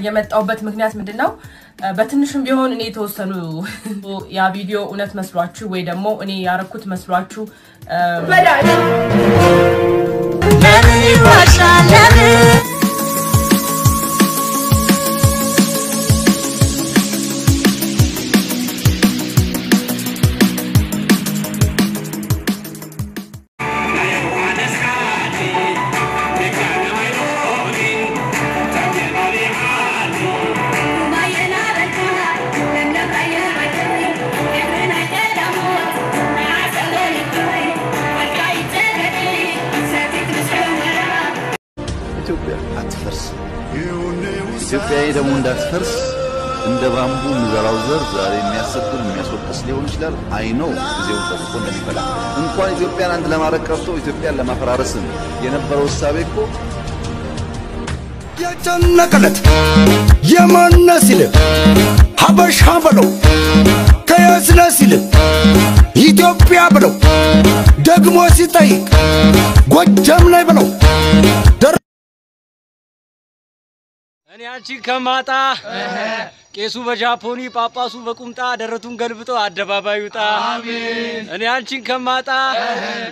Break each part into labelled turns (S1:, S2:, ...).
S1: የመጣውበት ምክንያት ምንድነው በትንሽም ቢሆን እኔ ተወሰኑ ያ ቪዲዮ እውነት መስሏችሁ ወይ ደግሞ እኔ ያረኩት መስሏችሁ ለምን ይዋሻል
S2: ኢትዮጵያ ደግሞ እንዳትፈርስ እንደ ባምቡ ምዘራው ዘር ዛሬ የሚያሰጥል የሚያስወቅስ ሊሆን ይችላል አይ ኖ ጊዜው ተጥቆ እንደሚፈላ እንኳን ኢትዮጵያን አንድ ለማድረግ ቀርቶ ኢትዮጵያን ለማፈራረስ የነበረው ሐሳብ እኮ
S3: የጨነቀለት የማነሲል ሀበሻ ብለው ከያስነሲል ኢትዮጵያ ብለው ደግሞ ሲጠይቅ ጎጃም ላይ ብለው
S4: እኔ አንቺን ከማጣ ቄሱ በጃፖኒ ጳጳሱ በቁምጣ ደረቱን ገልብጦ አደባባይ ውጣ አሜን እኔ አንቺን ከማጣ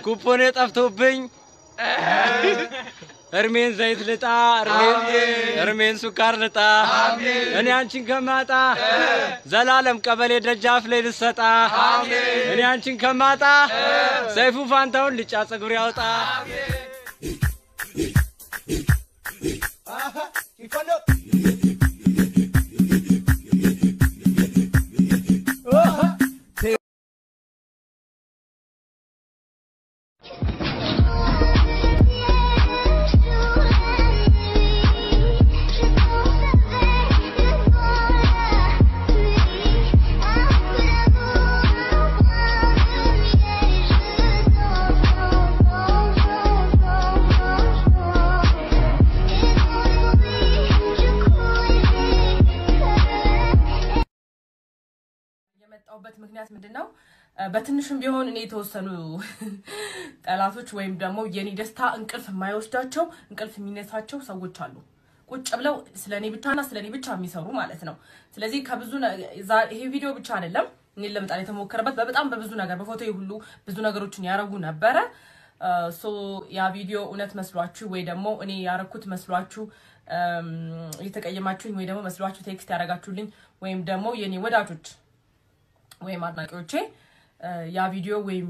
S4: ኩፖኔ ጠፍቶብኝ እርሜን ዘይት ልጣ እርሜን ሱካር ልጣ አሜን እኔ አንቺን ከማጣ ዘላለም ቀበሌ ደጃፍ ላይ ልሰጣ አሜን እኔ አንቺን ከማጣ ሰይፉ ፋንታውን ልጫ ጸጉር ያውጣ አሜን
S1: የመጣውበት ምክንያት ምንድነው በትንሽም ቢሆን እኔ ተወሰኑ ጠላቶች ወይም ደግሞ የኔ ደስታ እንቅልፍ የማይወስዳቸው እንቅልፍ የሚነሳቸው ሰዎች አሉ ቁጭ ብለው ስለኔ ብቻ የሚሰሩ ማለት ነው ስለዚህ ከብዙ ይሄ ቪዲዮ ብቻ አይደለም እኔ ለምጣን የተሞከረበት በጣም በብዙ ነገር በፎቶ ሁሉ ብዙ ነገሮችን ያረጉ ነበር ሶ ያ ቪዲዮ እውነት መስሏችሁ ወይ ደግሞ እኔ ያረኩት መስሏችሁ የተቀየማችሁኝ ወይ ደግሞ መስሏችሁ ቴክስት ያረጋችሁልኝ ወይም ደግሞ የኔ ወዳጆች ወይም አድናቂዎቼ ያ ቪዲዮ ወይም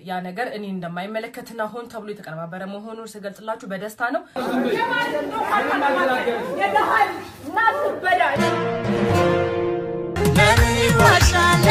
S1: ያ ነገር እኔ እንደማይመለከትና ሆን ተብሎ የተቀነባበረ መሆኑን ስገልጽላችሁ በደስታ ነው ለምን ይዋሻል